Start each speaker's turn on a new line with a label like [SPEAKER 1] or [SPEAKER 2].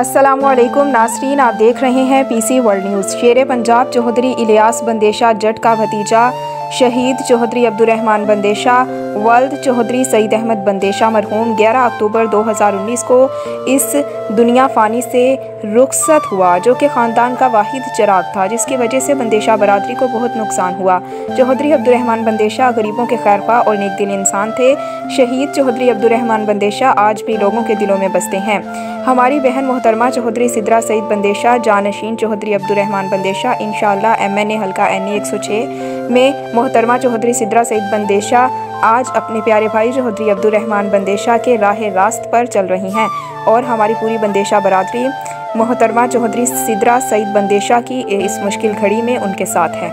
[SPEAKER 1] अस्सलामुअलैकुम नाज़रीन, आप देख रहे हैं पीसी वर्ल्ड न्यूज़। शेर पंजाब चौहदरी इलियास बंदिशा जट का भतीजा शहीद चौहदरी अब्दुलरहमान बंदिशा वल्द चौहदरी सईद अहमद बंदिशा मरहूम 11 अक्टूबर 2019 को इस दुनिया फ़ानी से रुखसत हुआ, जो कि ख़ानदान का वाहिद चिराग था, जिसकी वजह से बंदिशा बरादरी को बहुत नुकसान हुआ। चौहदरी अब्दुलरहमान बंदिशा गरीबों के खैरख्वाह और नेक दिल इंसान थे। शहीद चौहदरी अब्दुलरहमान बंदिशा आज भी लोगों के दिलों में बसते हैं। हमारी बहन मोहतरमा चौहदरी सिद्रा सईद बंदिशा जानशीन चौहदरी अब्दुलरहमान बंदिशा इंशाअल्लाह MNA हल्का NE 106 में मोहतरमा चौहदरी सिद्रा सईद बंदिशा आज अपने प्यारे भाई चौहदरी अब्दुलरहमान बंदिशा के राह रास्त पर चल रही हैं और हमारी पूरी बंदिशा बरादरी मोहतरमा चौहदरी सिद्रा सईद बंदिशा की इस मुश्किल घड़ी में उनके साथ है।